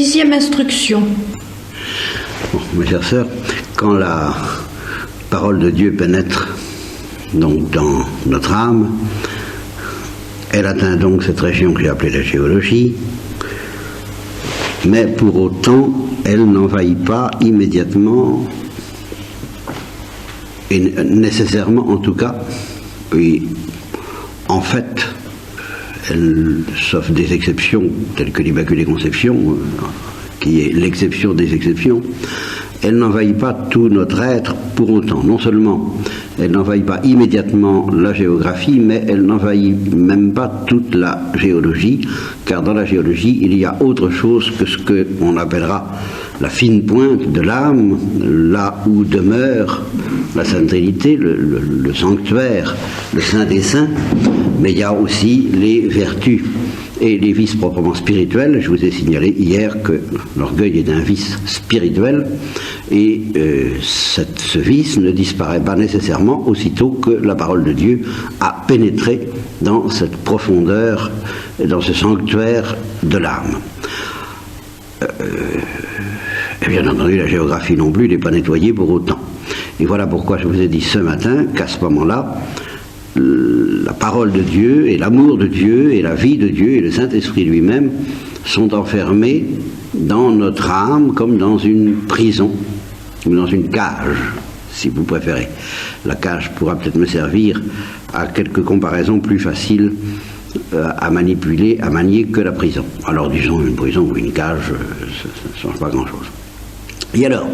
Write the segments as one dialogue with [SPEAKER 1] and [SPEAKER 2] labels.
[SPEAKER 1] Sixième instruction.
[SPEAKER 2] Bon, mes chères sœurs, quand la parole de Dieu pénètre donc dans notre âme, elle atteint donc cette région que j'ai appelée la géologie, mais pour autant, elle n'envahit pas immédiatement, et nécessairement en tout cas, et en fait, elle, sauf des exceptions telles que l'Immaculée Conception, qui est l'exception des exceptions, elle n'envahit pas tout notre être pour autant. Non seulement elle n'envahit pas immédiatement la géographie, mais elle n'envahit même pas toute la géologie, car dans la géologie, il y a autre chose que ce qu'on appellera la fine pointe de l'âme, là où demeure la Sainte Trinité, le sanctuaire, le Saint des Saints, mais il y a aussi les vertus et les vices proprement spirituels. Je vous ai signalé hier que l'orgueil est un vice spirituel, et ce vice ne disparaît pas nécessairement aussitôt que la parole de Dieu a pénétré dans cette profondeur, dans ce sanctuaire de l'âme. Et bien entendu, la géographie non plus n'est pas nettoyée pour autant. Et voilà pourquoi je vous ai dit ce matin qu'à ce moment-là, la parole de Dieu et l'amour de Dieu et la vie de Dieu et le Saint-Esprit lui-même sont enfermés dans notre âme comme dans une prison, ou dans une cage, si vous préférez. La cage pourra peut-être me servir à quelques comparaisons plus faciles à manipuler, à manier que la prison. Alors disons une prison ou une cage, ça ne change pas grand-chose. Et alors,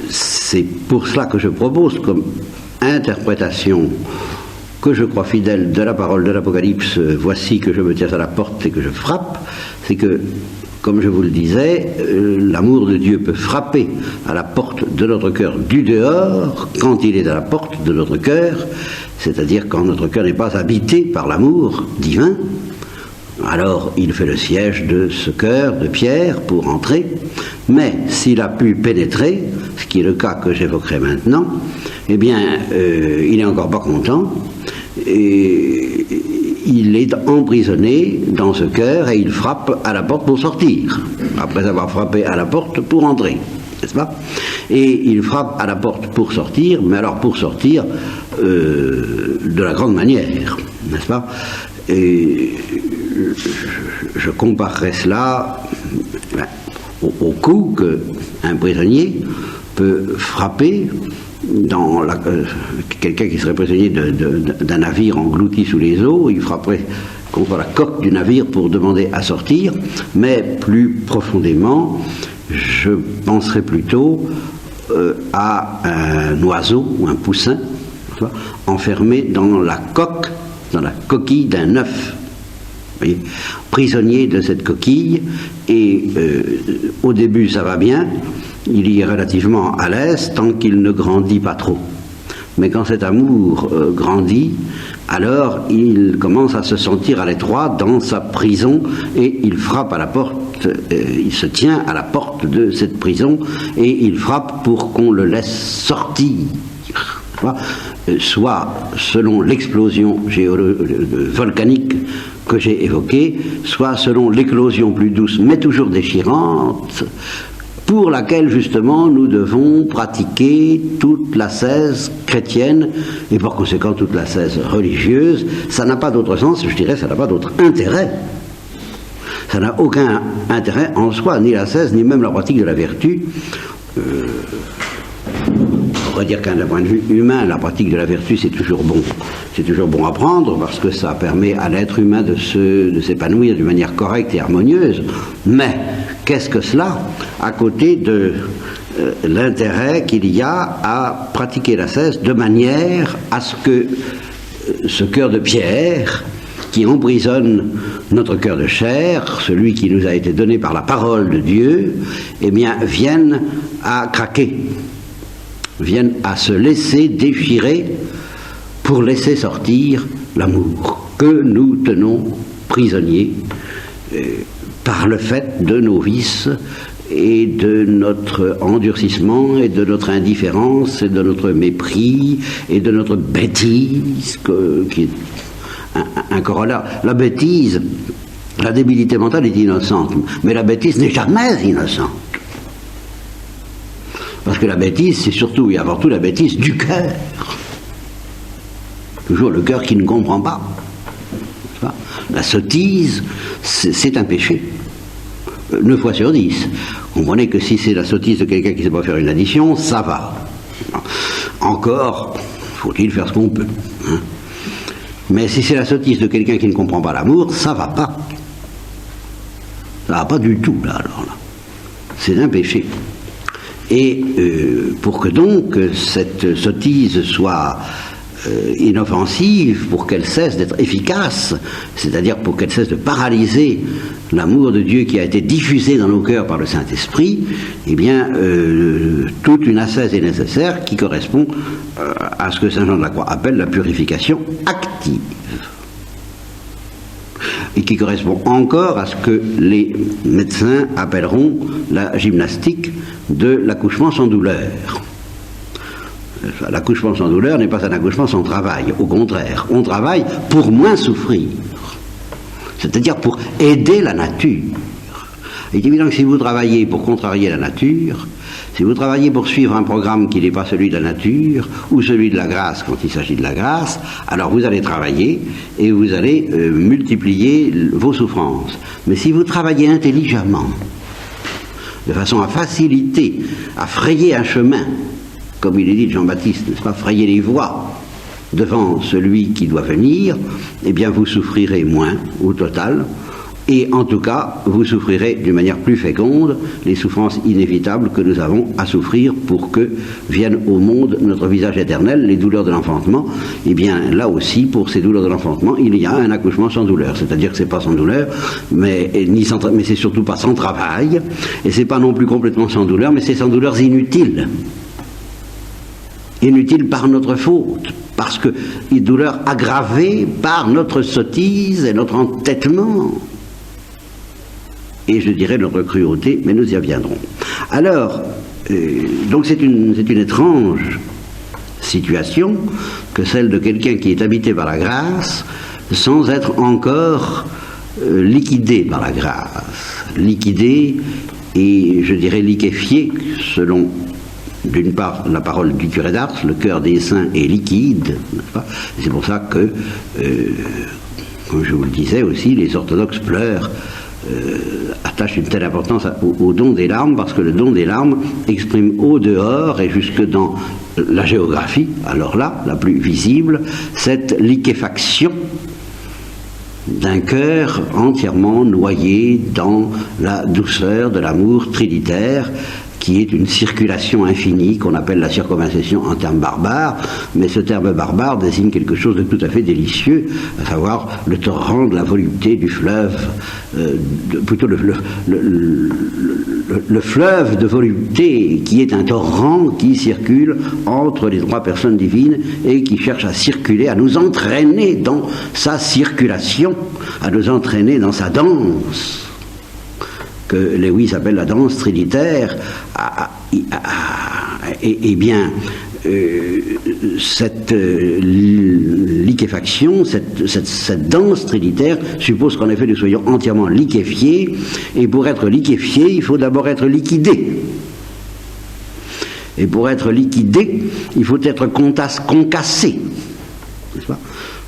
[SPEAKER 2] c'est pour cela que je propose comme interprétation que je crois fidèle de la parole de l'Apocalypse, voici que je me tiens à la porte et que je frappe, c'est que, comme je vous le disais, l'amour de Dieu peut frapper à la porte de notre cœur du dehors, quand il est à la porte de notre cœur, c'est-à-dire quand notre cœur n'est pas habité par l'amour divin. Alors il fait le siège de ce cœur de pierre pour entrer, mais s'il a pu pénétrer, ce qui est le cas que j'évoquerai maintenant, eh bien il n'est encore pas content, et il est emprisonné dans ce cœur et il frappe à la porte pour sortir, après avoir frappé à la porte pour entrer, n'est-ce pas? Et il frappe à la porte pour sortir, mais alors pour sortir de la grande manière, n'est-ce pas? Et je comparerais cela au coup qu'un prisonnier peut frapper dans quelqu'un qui serait prisonnier d'un navire englouti sous les eaux, il frapperait contre la coque du navire pour demander à sortir, mais plus profondément, je penserais plutôt à un oiseau ou un poussin enfermé dans la coque, dans la coquille d'un œuf. Voyez, prisonnier de cette coquille, et au début ça va bien, il y est relativement à l'aise tant qu'il ne grandit pas trop. Mais quand cet amour grandit, alors il commence à se sentir à l'étroit dans sa prison et il frappe à la porte, il se tient à la porte de cette prison et il frappe pour qu'on le laisse sortir. Soit selon l'explosion volcanique que j'ai évoquée, soit selon l'éclosion plus douce mais toujours déchirante, pour laquelle justement nous devons pratiquer toute l'ascèse chrétienne et par conséquent toute l'ascèse religieuse. Ça n'a pas d'autre sens, je dirais, ça n'a pas d'autre intérêt. Ça n'a aucun intérêt en soi, ni l'ascèse, ni même la pratique de la vertu. On va dire qu'un point de vue humain, la pratique de la vertu, c'est toujours bon. C'est toujours bon à prendre parce que ça permet à l'être humain de s'épanouir d'une manière correcte et harmonieuse. Mais qu'est-ce que cela à côté de l'intérêt qu'il y a à pratiquer l'ascèse de manière à ce que ce cœur de pierre qui emprisonne notre cœur de chair, celui qui nous a été donné par la parole de Dieu, eh bien, vienne à craquer, vienne à se laisser déchirer pour laisser sortir l'amour que nous tenons prisonnier par le fait de nos vices et de notre endurcissement et de notre indifférence et de notre mépris et de notre bêtise qui est un corollaire. La bêtise, La débilité mentale est innocente, mais la bêtise n'est jamais innocente. Parce que la bêtise, c'est surtout et avant tout la bêtise du cœur. Toujours le cœur qui ne comprend pas. La sottise, c'est un péché. 9 fois sur 10. Comprenez que si c'est la sottise de quelqu'un qui ne sait pas faire une addition, ça va. Encore, faut-il faire ce qu'on peut. Hein. Mais si c'est la sottise de quelqu'un qui ne comprend pas l'amour, ça va pas. Ça va pas du tout, là, alors là. C'est un péché. Et pour que donc cette sottise soit inoffensive, pour qu'elle cesse d'être efficace, c'est-à-dire pour qu'elle cesse de paralyser l'amour de Dieu qui a été diffusé dans nos cœurs par le Saint-Esprit, eh bien, toute une ascèse est nécessaire qui correspond à ce que Saint Jean de la Croix appelle la purification active. Et qui correspond encore à ce que les médecins appelleront la gymnastique de l'accouchement sans douleur. L'accouchement sans douleur n'est pas un accouchement sans travail, au contraire, on travaille pour moins souffrir, c'est-à-dire pour aider la nature. Il est évident que si vous travaillez pour contrarier la nature, si vous travaillez pour suivre un programme qui n'est pas celui de la nature, ou celui de la grâce quand il s'agit de la grâce, alors vous allez travailler et vous allez multiplier vos souffrances. Mais si vous travaillez intelligemment, de façon à faciliter, à frayer un chemin, comme il est dit de Jean-Baptiste, n'est-ce pas, frayer les voies devant celui qui doit venir, eh bien vous souffrirez moins au total, et en tout cas vous souffrirez d'une manière plus féconde les souffrances inévitables que nous avons à souffrir pour que vienne au monde notre visage éternel, les douleurs de l'enfantement. Eh bien là aussi, pour ces douleurs de l'enfantement, il y a un accouchement sans douleur, c'est-à-dire que c'est pas sans douleur, mais c'est surtout pas sans travail, et c'est pas non plus complètement sans douleur, mais c'est sans douleurs inutiles. Inutile par notre faute, parce que une douleur aggravée par notre sottise et notre entêtement, et je dirais notre cruauté, mais nous y reviendrons. Alors, donc c'est une étrange situation que celle de quelqu'un qui est habité par la grâce sans être encore liquidé par la grâce, liquidé et je dirais liquéfié selon d'une part la parole du curé d'Ars, le cœur des saints est liquide, n'est-ce pas? C'est pour ça que, comme je vous le disais aussi, les orthodoxes pleurent, attachent une telle importance au don des larmes, parce que le don des larmes exprime au dehors et jusque dans la géographie, alors là, la plus visible, cette liquéfaction d'un cœur entièrement noyé dans la douceur de l'amour trinitaire, qui est une circulation infinie qu'on appelle la circumcision en termes barbares, mais ce terme barbare désigne quelque chose de tout à fait délicieux, à savoir le torrent de la volupté du fleuve, plutôt le fleuve de volupté qui est un torrent qui circule entre les trois personnes divines et qui cherche à circuler, à nous entraîner dans sa circulation, à nous entraîner dans sa danse, que Lewis appelle la danse trinitaire. Eh bien, cette liquéfaction, cette danse trinitaire suppose qu'en effet nous soyons entièrement liquéfiés, et pour être liquéfié, il faut d'abord être liquidé. Et pour être liquidé, il faut être concassé. N'est-ce pas?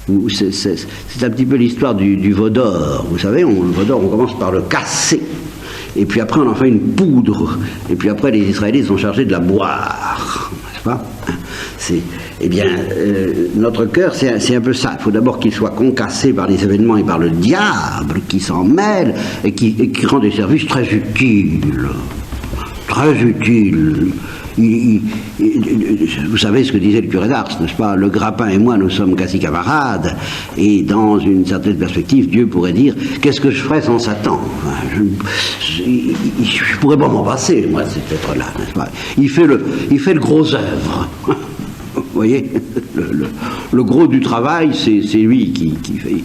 [SPEAKER 2] C'est un petit peu l'histoire du veau d'or. Vous savez, le veau d'or, on commence par le casser. Et puis après on en fait une poudre, et puis après les Israélites sont chargés de la boire, n'est-ce pas? Eh bien, notre cœur, c'est un peu ça. Il faut d'abord qu'il soit concassé par les événements et par le diable qui s'en mêle et qui rend des services très utiles. Très utiles. Vous savez ce que disait le curé d'Ars, n'est-ce pas? Le grappin et moi, nous sommes quasi camarades, et dans une certaine perspective, Dieu pourrait dire: qu'est-ce que je ferais sans Satan? Enfin, je pourrais pas m'en passer, moi, de cet être-là, n'est-ce pas? Il fait le gros œuvre. Vous voyez, le gros du travail, c'est lui qui fait.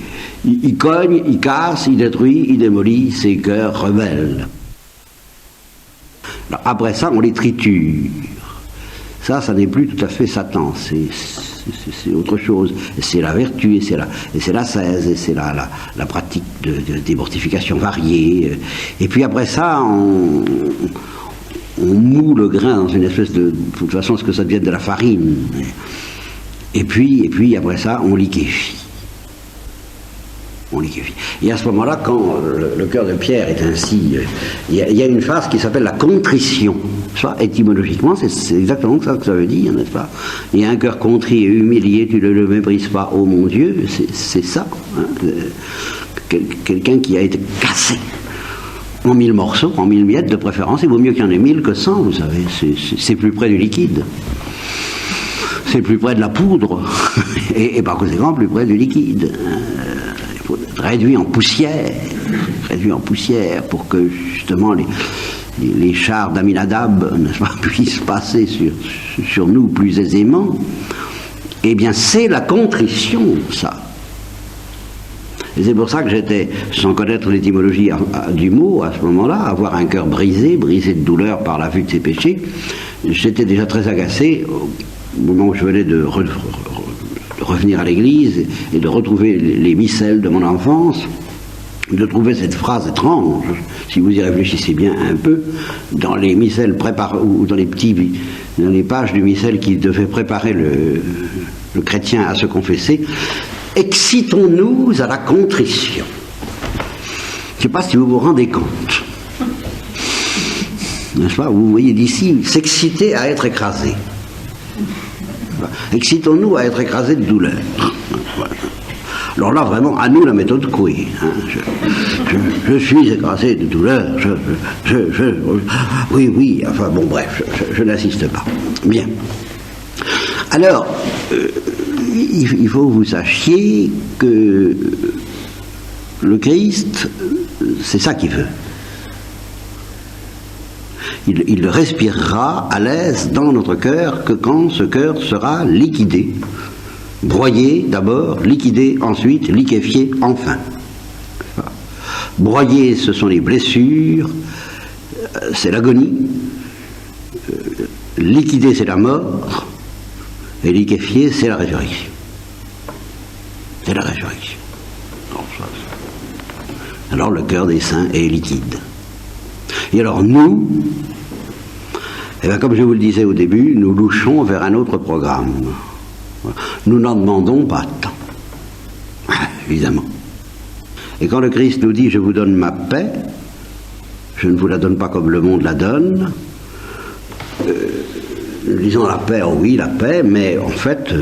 [SPEAKER 2] Il cogne, il casse, il détruit, il démolit ces cœurs rebelles. Alors, après ça, on les triture. Ça n'est plus tout à fait Satan, c'est autre chose. C'est la vertu, et c'est l'ascèse, et c'est la pratique des mortifications variées. Et puis après ça, on moule le grain dans une espèce de toute façon, ce que ça devienne de la farine. Et puis après ça, on liquéfie. Et à ce moment-là, quand le cœur de Pierre est ainsi, il y a une phrase qui s'appelle la contrition. Soit étymologiquement, c'est exactement ça que ça veut dire, n'est-ce pas? Il y a un cœur contrit et humilié, tu ne le méprises pas, ô mon Dieu, c'est ça. Hein, quelqu'un qui a été cassé en 1000 morceaux, en 1000 miettes de préférence. Il vaut mieux qu'il y en ait 1000 que 100, vous savez, c'est plus près du liquide. C'est plus près de la poudre, et par conséquent plus près du liquide. Il faut être réduit en poussière pour que justement les chars d'Aminadab, n'est-ce pas, puissent passer sur nous plus aisément. Eh bien, c'est la contrition, ça. Et c'est pour ça que j'étais, sans connaître l'étymologie du mot, à ce moment-là, avoir un cœur brisé de douleur par la vue de ses péchés, j'étais déjà très agacé au moment où je venais de revenir à l'église et de retrouver les missels de mon enfance, de trouver cette phrase étrange, si vous y réfléchissez bien un peu, dans les missels préparés, ou dans les pages du missel qui devait préparer le chrétien à se confesser. Excitons-nous à la contrition. Je ne sais pas si vous vous rendez compte. N'est-ce pas? Vous voyez d'ici, s'exciter à être écrasé. Excitons-nous à être écrasés de douleur. Voilà. Alors là, vraiment, à nous la méthode Coué. Hein. Je suis écrasé de douleur. Oui, enfin bon, bref, je n'insiste pas. Bien. Alors, il faut que vous sachiez que le Christ, c'est ça qu'il veut. Il respirera à l'aise dans notre cœur que quand ce cœur sera liquidé. Broyé d'abord, liquidé ensuite, liquéfié enfin. Broyé, ce sont les blessures, c'est l'agonie. Liquidé, c'est la mort. Et liquéfié, c'est la résurrection. C'est la résurrection. Alors le cœur des saints est liquide. Et alors nous, eh bien, comme je vous le disais au début, nous louchons vers un autre programme. Nous n'en demandons pas tant, évidemment. Et quand le Christ nous dit « Je vous donne ma paix », je ne vous la donne pas comme le monde la donne, nous disons la paix, oh oui, la paix, mais en fait,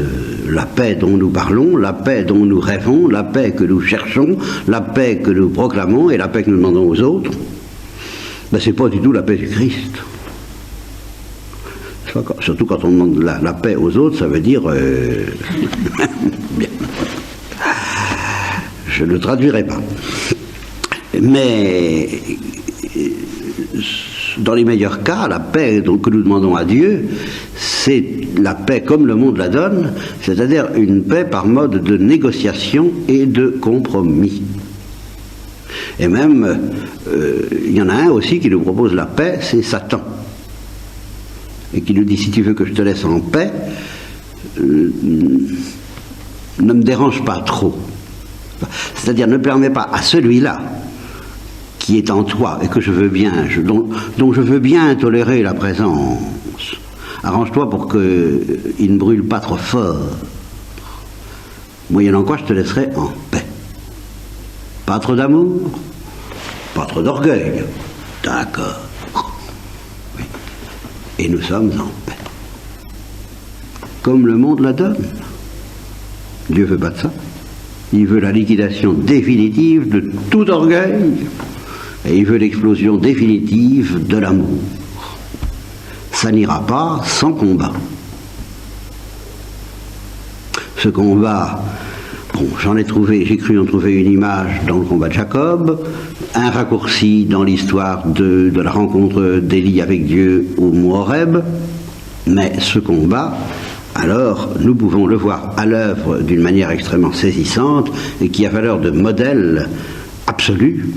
[SPEAKER 2] la paix dont nous parlons, la paix dont nous rêvons, la paix que nous cherchons, la paix que nous proclamons et la paix que nous demandons aux autres, ben, c'est pas du tout la paix du Christ. Surtout quand on demande la paix aux autres, ça veut dire... Bien. Je ne traduirai pas. Mais dans les meilleurs cas, la paix que nous demandons à Dieu, c'est la paix comme le monde la donne, c'est-à-dire une paix par mode de négociation et de compromis. Et même, il y en a un aussi qui nous propose la paix, c'est Satan. Et qui nous dit, si tu veux que je te laisse en paix, ne me dérange pas trop. C'est-à-dire, ne permets pas à celui-là, qui est en toi, et que je veux bien, dont je veux bien tolérer la présence, arrange-toi pour qu'il ne brûle pas trop fort. Moyennant quoi, je te laisserai en paix. Pas trop d'amour, pas trop d'orgueil. D'accord. Et nous sommes en paix. Comme le monde la donne. Dieu veut pas de ça. Il veut la liquidation définitive de tout orgueil. Et il veut l'explosion définitive de l'amour. Ça n'ira pas sans combat. Ce combat, bon, j'ai cru en trouver une image dans le combat de Jacob, un raccourci dans l'histoire de la rencontre d'Élie avec Dieu au mont Horeb, mais ce combat, alors, nous pouvons le voir à l'œuvre d'une manière extrêmement saisissante et qui a valeur de modèle absolu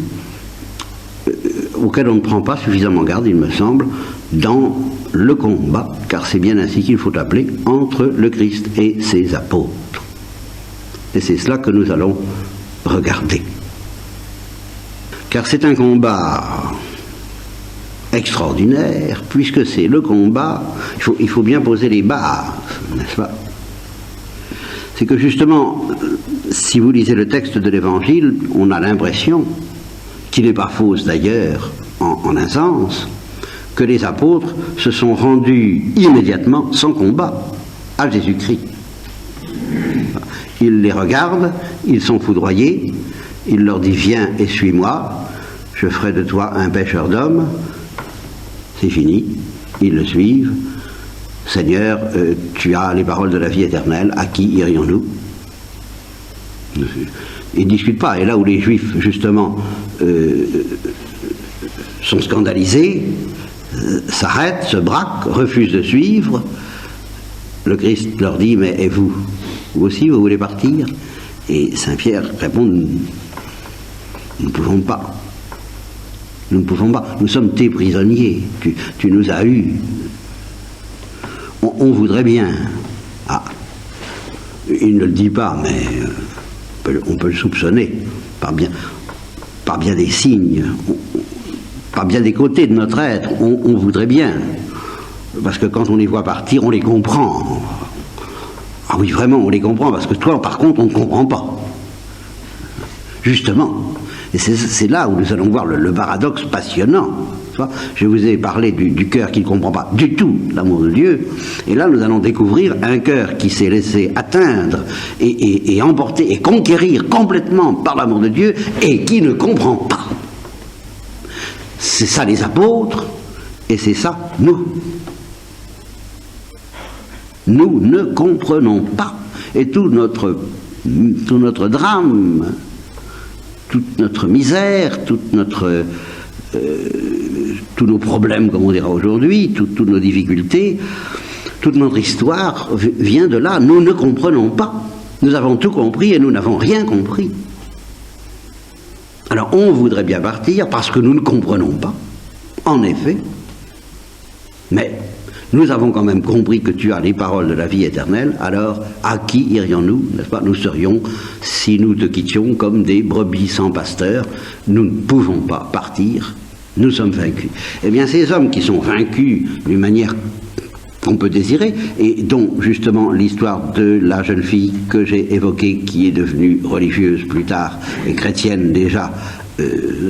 [SPEAKER 2] auquel on ne prend pas suffisamment garde, il me semble, dans le combat, car c'est bien ainsi qu'il faut appeler, entre le Christ et ses apôtres. Et c'est cela que nous allons regarder. Car c'est un combat extraordinaire, puisque c'est le combat, il faut bien poser les bases, n'est-ce pas? C'est que justement, si vous lisez le texte de l'Évangile, on a l'impression, qui n'est pas fausse d'ailleurs en un sens, que les apôtres se sont rendus immédiatement, sans combat, à Jésus-Christ. Ils les regardent, ils sont foudroyés, il leur dit « Viens et suis-moi, je ferai de toi un pêcheur d'hommes ». C'est fini, ils le suivent. « Seigneur, tu as les paroles de la vie éternelle, à qui irions-nous » Ils ne discutent pas, et là où les Juifs, justement, sont scandalisés, s'arrêtent, se braquent, refusent de suivre, le Christ leur dit « Mais et vous ? Vous aussi, vous voulez partir ?» Et Saint Pierre répond « Nous ne pouvons pas. Nous ne pouvons pas. Nous sommes tes prisonniers. Tu nous as eus. On voudrait bien. » Ah, il ne le dit pas, mais on peut le soupçonner par bien des signes, par bien des côtés de notre être. On voudrait bien. Parce que quand on les voit partir, on les comprend. Ah oui, vraiment, on les comprend, parce que toi, par contre, on ne comprend pas. Justement. Et c'est là où nous allons voir le paradoxe passionnant. Je vous ai parlé du cœur qui ne comprend pas du tout l'amour de Dieu. Et là, nous allons découvrir un cœur qui s'est laissé atteindre et emporter et conquérir complètement par l'amour de Dieu et qui ne comprend pas. C'est ça les apôtres et c'est ça nous. Nous ne comprenons pas. Et tout notre drame, toute notre misère, tous nos problèmes, comme on dira aujourd'hui, toutes nos difficultés, toute notre histoire vient de là. Nous ne comprenons pas. Nous avons tout compris et nous n'avons rien compris. Alors on voudrait bien partir parce que nous ne comprenons pas, en effet, mais nous avons quand même compris que tu as les paroles de la vie éternelle, alors à qui irions-nous, n'est-ce pas? Nous serions, si nous te quittions, comme des brebis sans pasteur. Nous ne pouvons pas partir, nous sommes vaincus. Eh bien, ces hommes qui sont vaincus d'une manière qu'on peut désirer, et dont justement l'histoire de la jeune fille que j'ai évoquée, qui est devenue religieuse plus tard, et chrétienne déjà,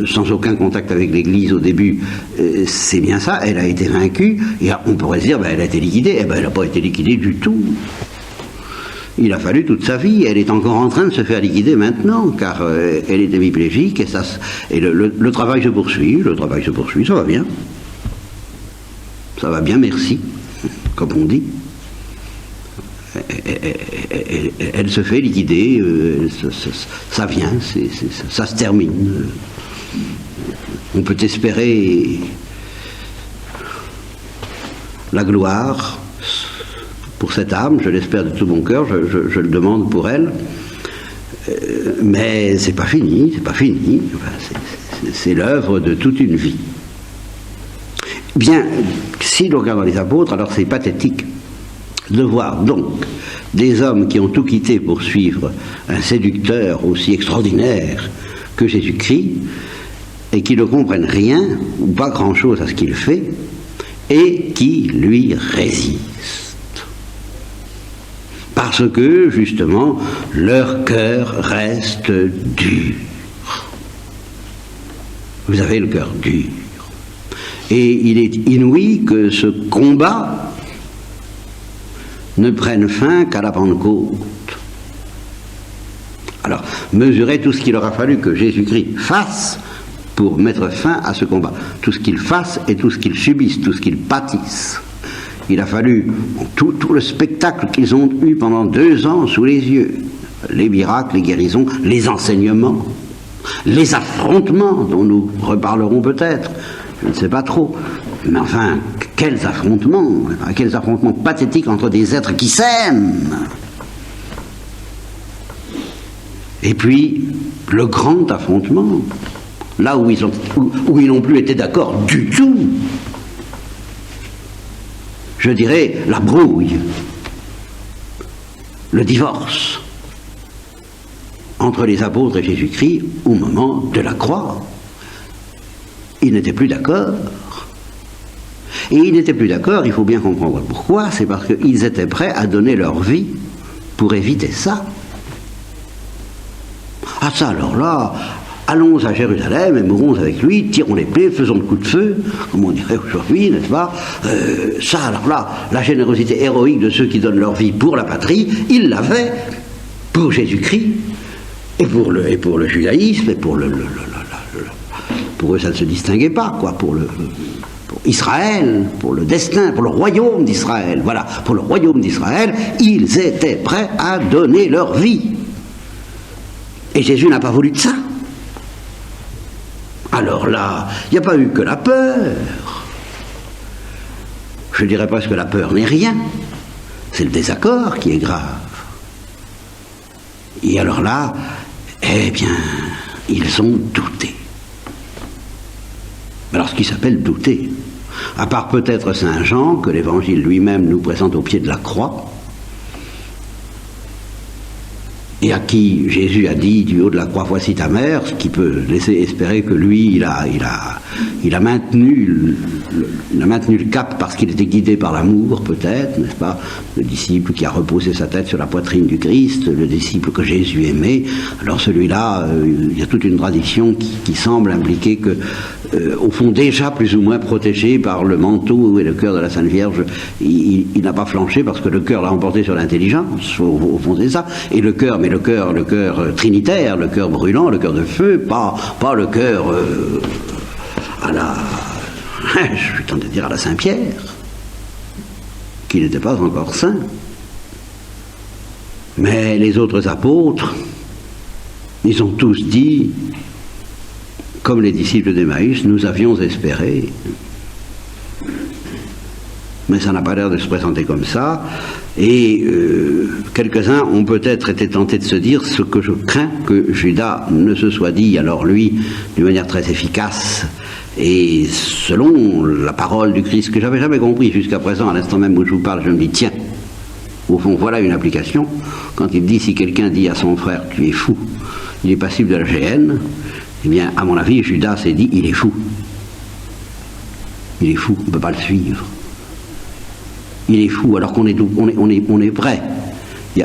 [SPEAKER 2] sans aucun contact avec l'Église au début, c'est bien ça, elle a été vaincue, et on pourrait se dire, elle a été liquidée. Eh bien, elle n'a pas été liquidée du tout. Il a fallu toute sa vie, elle est encore en train de se faire liquider maintenant, car elle est hémiplégique, et le travail se poursuit, ça va bien. Ça va bien, merci, comme on dit. Elle se fait liquider, ça vient, ça se termine. On peut espérer la gloire pour cette âme, je l'espère de tout mon cœur, je le demande pour elle, mais c'est pas fini, c'est l'œuvre de toute une vie. Bien, si nous regardons les apôtres, alors c'est pathétique de voir donc des hommes qui ont tout quitté pour suivre un séducteur aussi extraordinaire que Jésus-Christ et qui ne comprennent rien ou pas grand-chose à ce qu'il fait et qui lui résistent. Parce que, justement, leur cœur reste dur. Vous avez le cœur dur. Et il est inouï que ce combat ne prenne fin qu'à la Pentecôte. Alors, mesurez tout ce qu'il aura fallu que Jésus-Christ fasse pour mettre fin à ce combat. Tout ce qu'il fasse et tout ce qu'il subisse, tout ce qu'il pâtisse. Il a fallu tout le spectacle qu'ils ont eu pendant 2 ans sous les yeux. Les miracles, les guérisons, les enseignements, les affrontements dont nous reparlerons peut-être. Je ne sais pas trop. Mais enfin, quels affrontements pathétiques entre des êtres qui s'aiment. Et puis, le grand affrontement là où ils n'ont plus été d'accord du tout. Je dirais la brouille, le divorce entre les apôtres et Jésus-Christ au moment de la croix. Ils n'étaient plus d'accord. Et ils n'étaient plus d'accord, il faut bien comprendre pourquoi, c'est parce qu'ils étaient prêts à donner leur vie pour éviter ça. Ah ça, alors là, allons à Jérusalem et mourons avec lui, tirons l'épée, faisons le coup de feu, comme on dirait aujourd'hui, n'est-ce pas? Ça, alors là, la générosité héroïque de ceux qui donnent leur vie pour la patrie, ils l'avaient pour Jésus-Christ, et pour le judaïsme, et pour eux ça ne se distinguait pas, quoi, pour Israël, pour le destin, pour le royaume d'Israël, voilà, pour le royaume d'Israël, ils étaient prêts à donner leur vie. Et Jésus n'a pas voulu de ça. Alors là, il n'y a pas eu que la peur. Je ne dirais pas que la peur n'est rien. C'est le désaccord qui est grave. Et alors là, eh bien, ils ont douté. Alors ce qui s'appelle douter, à part peut-être Saint Jean, que l'Évangile lui-même nous présente au pied de la croix, et à qui Jésus a dit du haut de la croix, voici ta mère, ce qui peut laisser espérer que lui, il a maintenu le cap parce qu'il était guidé par l'amour, peut-être, n'est-ce pas? Le disciple qui a reposé sa tête sur la poitrine du Christ, le disciple que Jésus aimait. Alors celui-là, il y a toute une tradition qui semble impliquer que, au fond, déjà plus ou moins protégé par le manteau et le cœur de la Sainte Vierge, il n'a pas flanché parce que le cœur l'a emporté sur l'intelligence, au fond c'est ça, et le cœur, mais le cœur trinitaire, le cœur brûlant, le cœur de feu, pas le cœur à la, je suis tenté de dire à la Saint-Pierre, qui n'était pas encore saint. Mais les autres apôtres, ils ont tous dit, comme les disciples d'Emmaüs, nous avions espéré. Mais ça n'a pas l'air de se présenter comme ça. Et quelques-uns ont peut-être été tentés de se dire ce que je crains que Judas ne se soit dit, alors lui, d'une manière très efficace, et selon la parole du Christ, que j'avais jamais compris jusqu'à présent, à l'instant même où je vous parle, je me dis, tiens, au fond, voilà une application. Quand il dit, si quelqu'un dit à son frère, tu es fou, il est passible de la géhenne, eh bien, à mon avis, Judas s'est dit, il est fou. Il est fou, on ne peut pas le suivre. Il est fou, alors qu'on est prêt.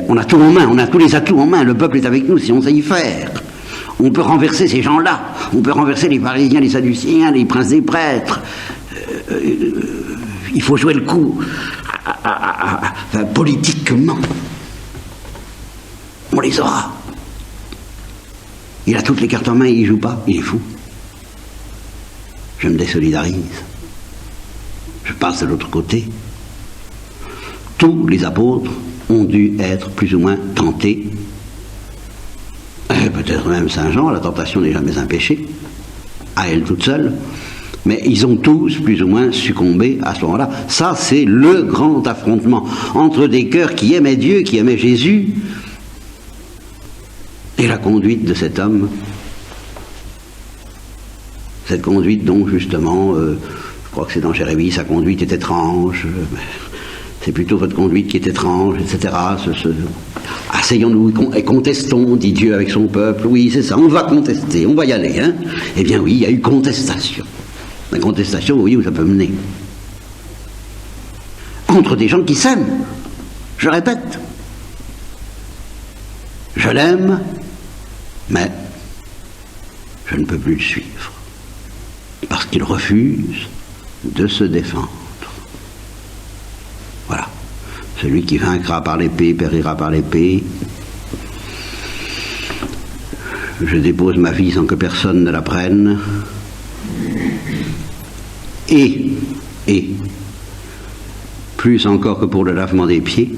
[SPEAKER 2] On a tout en main, on a tous les atouts en main, le peuple est avec nous si on sait y faire. On peut renverser ces gens-là, on peut renverser les pharisiens, les sadduciens, les princes des prêtres. Il faut jouer le coup politiquement. On les aura. Il a toutes les cartes en main et il ne joue pas, il est fou. Je me désolidarise. Je passe de l'autre côté. Tous les apôtres ont dû être plus ou moins tentés. Peut-être même Saint Jean, la tentation n'est jamais un péché, à elle toute seule, mais ils ont tous plus ou moins succombé à ce moment-là. Ça, c'est le grand affrontement entre des cœurs qui aimaient Dieu, qui aimaient Jésus, et la conduite de cet homme. Cette conduite dont, justement, je crois que c'est dans Jérémie, sa conduite est étrange. C'est plutôt votre conduite qui est étrange, etc. Asseyons-nous et contestons, dit Dieu avec son peuple. Oui, c'est ça, on va contester, on va y aller. Hein. Eh bien oui, il y a eu contestation. La contestation, vous voyez où ça peut mener. Entre des gens qui s'aiment. Je répète. Je l'aime, mais je ne peux plus le suivre. Parce qu'il refuse de se défendre. Voilà. Celui qui vaincra par l'épée périra par l'épée. Je dépose ma vie sans que personne ne la prenne. Et, plus encore que pour le lavement des pieds,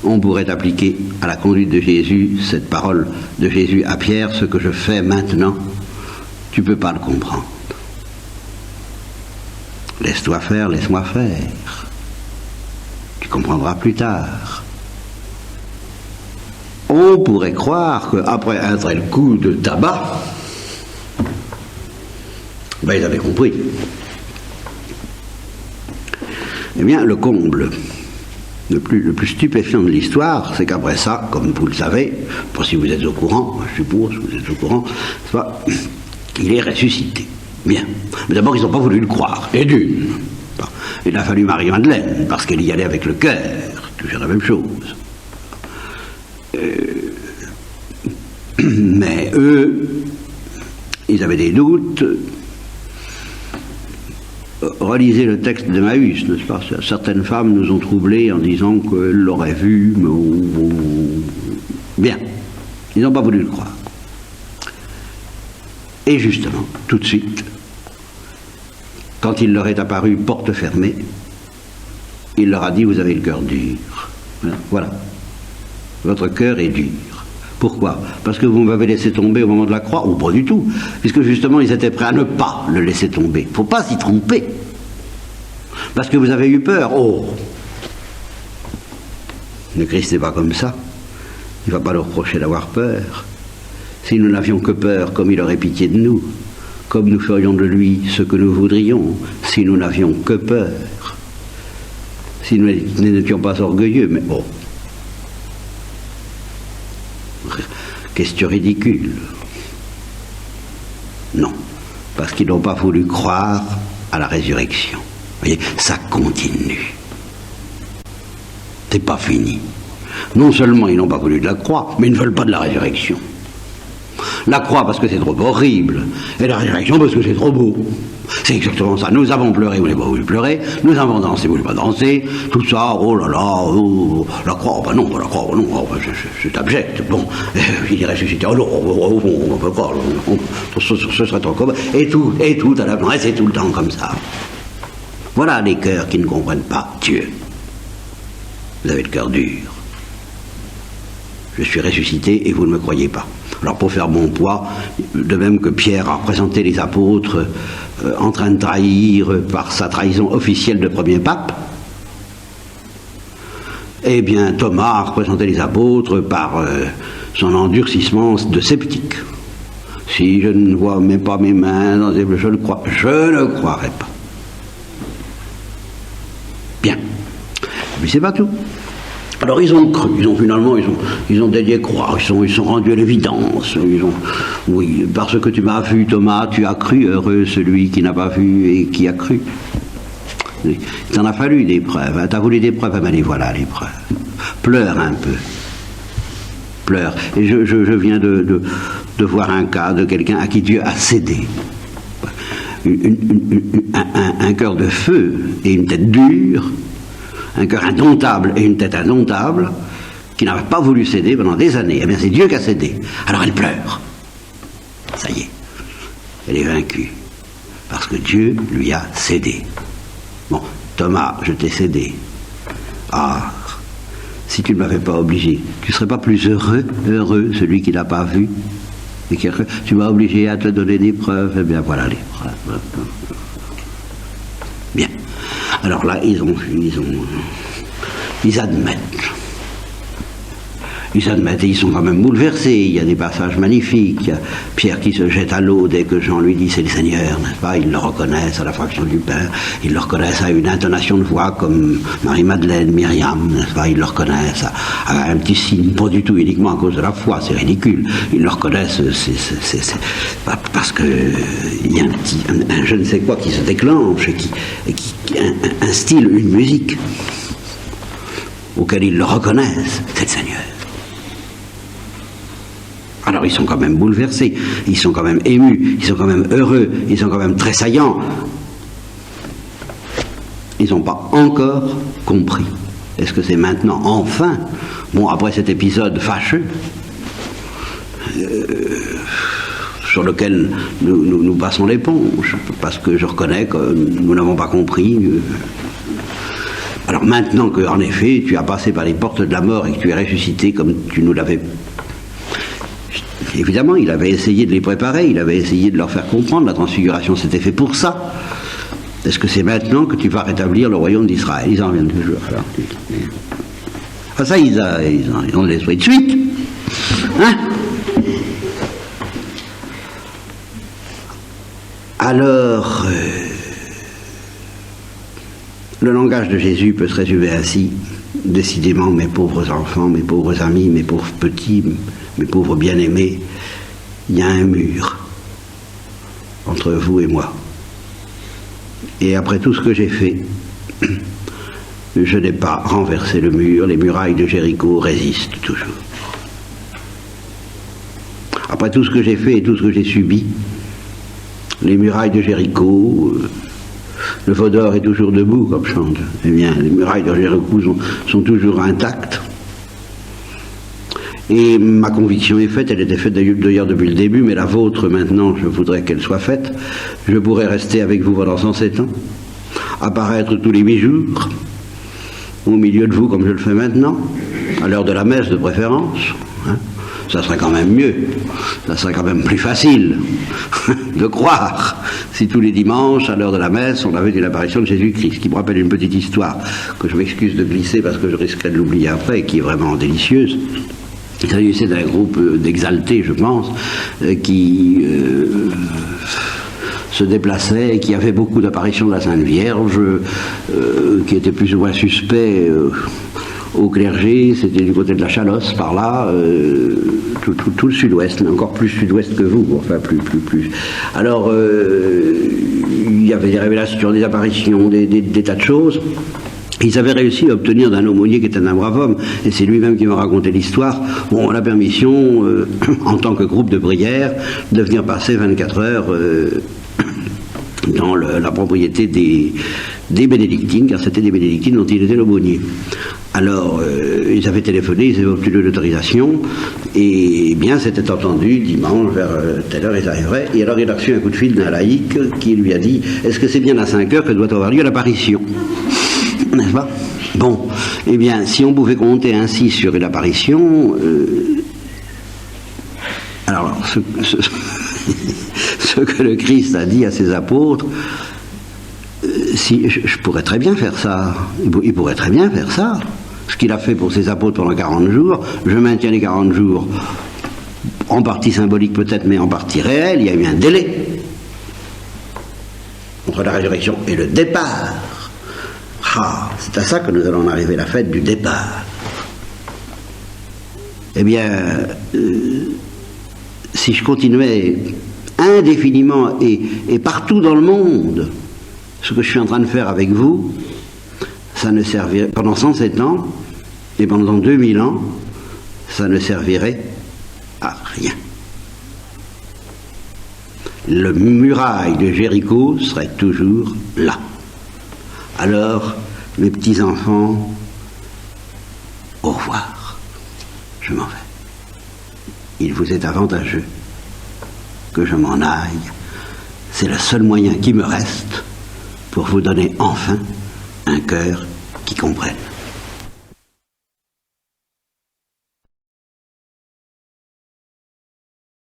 [SPEAKER 2] on pourrait appliquer à la conduite de Jésus cette parole de Jésus à Pierre, ce que je fais maintenant, tu ne peux pas le comprendre. Laisse-toi faire, laisse-moi faire. Tu comprendras plus tard. On pourrait croire qu'après un tel coup de tabac, Ben, ils avaient compris. Eh bien, le comble, le plus stupéfiant de l'histoire, c'est qu'après ça, comme vous le savez, pour si vous êtes au courant, je suppose que vous êtes au courant, il est ressuscité. Bien. Mais d'abord, ils n'ont pas voulu le croire. Et d'une. Bon. Il a fallu Marie-Madeleine, parce qu'elle y allait avec le cœur. Toujours la même chose. Mais eux, ils avaient des doutes. Relisez le texte de Maüs, n'est-ce pas? Certaines femmes nous ont troublés en disant qu'elles l'auraient vu, mais bien. Ils n'ont pas voulu le croire. Et justement, tout de suite, quand il leur est apparu porte fermée, il leur a dit: vous avez le cœur dur. Voilà. Votre cœur est dur. Pourquoi? Parce que vous m'avez laissé tomber au moment de la croix? Ou pas du tout. Puisque justement, ils étaient prêts à ne pas le laisser tomber. Il ne faut pas s'y tromper. Parce que vous avez eu peur. Oh! Le Christ n'est pas comme ça. Il ne va pas nous reprocher d'avoir peur. Si nous n'avions que peur, comme il aurait pitié de nous, comme nous ferions de lui ce que nous voudrions, si nous n'avions que peur, si nous n'étions pas orgueilleux, mais bon. Question ridicule. Non, parce qu'ils n'ont pas voulu croire à la résurrection. Vous voyez, ça continue. C'est pas fini. Non seulement ils n'ont pas voulu de la croix, mais ils ne veulent pas de la résurrection. La croix parce que c'est trop horrible, et la résurrection parce que c'est trop beau. C'est exactement ça. Nous avons pleuré, vous n'avez pas voulu pleurer. Nous avons dansé, vous n'avez pas dansé. Tout ça, oh là là, oh, la croix, ben non, la croix, ben non, oh, c'est abject. Bon, il est ressuscité. Oh non, on peut croire, ce serait encore. Et tout à la fin, c'est tout le temps comme ça. Voilà les cœurs qui ne comprennent pas Dieu. Vous avez le cœur dur. Je suis ressuscité et vous ne me croyez pas. Alors pour faire bon poids, de même que Pierre a représenté les apôtres en train de trahir par sa trahison officielle de premier pape, eh bien Thomas a représenté les apôtres par son endurcissement de sceptique. Si je ne vois même pas mes mains, je ne croirai pas. Bien. Mais c'est pas tout. Alors ils ont cru, ils ont dédié croire, ils sont rendus à l'évidence. Oui, parce que tu m'as vu, Thomas, tu as cru, heureux celui qui n'a pas vu et qui a cru. Il t'en a fallu des preuves, hein. Tu as voulu des preuves, mais les voilà les preuves. Pleure un peu. Pleure. Et je viens de voir un cas de quelqu'un à qui Dieu a cédé. Un cœur de feu et une tête dure. Un cœur indomptable et une tête indomptable, qui n'avait pas voulu céder pendant des années. Eh bien, c'est Dieu qui a cédé. Alors elle pleure. Ça y est. Elle est vaincue. Parce que Dieu lui a cédé. Bon, Thomas, je t'ai cédé. Ah, si tu ne m'avais pas obligé, tu ne serais pas plus heureux, celui qui n'a pas vu. Et qui a cru. Tu m'as obligé à te donner des preuves. Eh bien, voilà les preuves. Bien. Alors là, ils admettent. Ils admettent et ils sont quand même bouleversés. Il y a des passages magnifiques. Il y a Pierre qui se jette à l'eau dès que Jean lui dit c'est le Seigneur, n'est-ce pas? Ils le reconnaissent à la fraction du pain. Ils le reconnaissent à une intonation de voix comme Marie-Madeleine, Myriam, n'est-ce pas? Ils le reconnaissent à un petit signe, pas du tout uniquement à cause de la foi, c'est ridicule. Ils le reconnaissent parce que il y a un je ne sais quoi qui se déclenche et qui instille une musique auquel ils le reconnaissent, c'est le Seigneur. Alors ils sont quand même bouleversés, ils sont quand même émus, ils sont quand même heureux, ils sont quand même tressaillants. Ils n'ont pas encore compris. Est-ce que c'est maintenant, enfin, bon, après cet épisode fâcheux, sur lequel nous passons l'éponge, parce que je reconnais que nous n'avons pas compris. Alors maintenant que, en effet, tu as passé par les portes de la mort et que tu es ressuscité comme tu nous l'avais... Évidemment, il avait essayé de les préparer, il avait essayé de leur faire comprendre, la transfiguration s'était fait pour ça. Est-ce que c'est maintenant que tu vas rétablir le royaume d'Israël? Ils en viennent toujours. Ah ça, ils ont l'esprit de suite. Hein? Alors, le langage de Jésus peut se résumer ainsi. Décidément, mes pauvres enfants, mes pauvres amis, mes pauvres petits, mes pauvres bien-aimés, il y a un mur entre vous et moi. Et après tout ce que j'ai fait, je n'ai pas renversé le mur, les murailles de Jéricho résistent toujours. Après tout ce que j'ai fait et tout ce que j'ai subi, les murailles de Jéricho, le veau d'or est toujours debout, comme chante. Eh bien, les murailles de Jéricho sont toujours intactes. Et ma conviction est faite, elle était faite d'ailleurs depuis le début, mais la vôtre maintenant, je voudrais qu'elle soit faite. Je pourrais rester avec vous pendant 107 ans, apparaître tous les 8 jours, au milieu de vous comme je le fais maintenant, à l'heure de la messe de préférence. Hein. Ça serait quand même mieux, ça serait quand même plus facile de croire si tous les dimanches, à l'heure de la messe, on avait une apparition de Jésus-Christ, qui me rappelle une petite histoire que je m'excuse de glisser parce que je risquerais de l'oublier après et qui est vraiment délicieuse. Il s'agissait d'un groupe d'exaltés, je pense, qui se déplaçait, qui avait beaucoup d'apparitions de la Sainte Vierge, qui était plus ou moins suspect au clergé. C'était du côté de la Chalosse, par là, tout le sud-ouest, mais encore plus sud-ouest que vous, enfin plus. Alors, il y avait des révélations, des apparitions, des tas de choses. Ils avaient réussi à obtenir d'un aumônier qui était un brave homme, et c'est lui-même qui m'a raconté l'histoire, la permission, en tant que groupe de prière, de venir passer 24 heures dans la propriété des bénédictines, car c'était des bénédictines dont il était l'aumônier. Alors, ils avaient téléphoné, ils avaient obtenu l'autorisation, et bien, c'était entendu, dimanche, vers telle heure, ils arriveraient, et alors il a reçu un coup de fil d'un laïc qui lui a dit « Est-ce que c'est bien à 5 heures que doit avoir lieu l'apparition ?» N'est-ce pas? Bon, eh bien, si on pouvait compter ainsi sur une apparition, alors, ce que le Christ a dit à ses apôtres, si je pourrais très bien faire ça, il pourrait très bien faire ça, ce qu'il a fait pour ses apôtres pendant 40 jours, je maintiens les 40 jours, en partie symbolique peut-être, mais en partie réelle, il y a eu un délai entre la résurrection et le départ. Ah, c'est à ça que nous allons arriver, la fête du départ. Eh bien, si je continuais indéfiniment et partout dans le monde ce que je suis en train de faire avec vous, ça ne servirait, pendant 107 ans et pendant 2000 ans, ça ne servirait à rien. Le muraille de Jéricho serait toujours là. Alors, mes petits-enfants, au revoir. Je m'en vais. Il vous est avantageux que je m'en aille. C'est le seul moyen qui me reste pour vous donner enfin un cœur qui comprenne.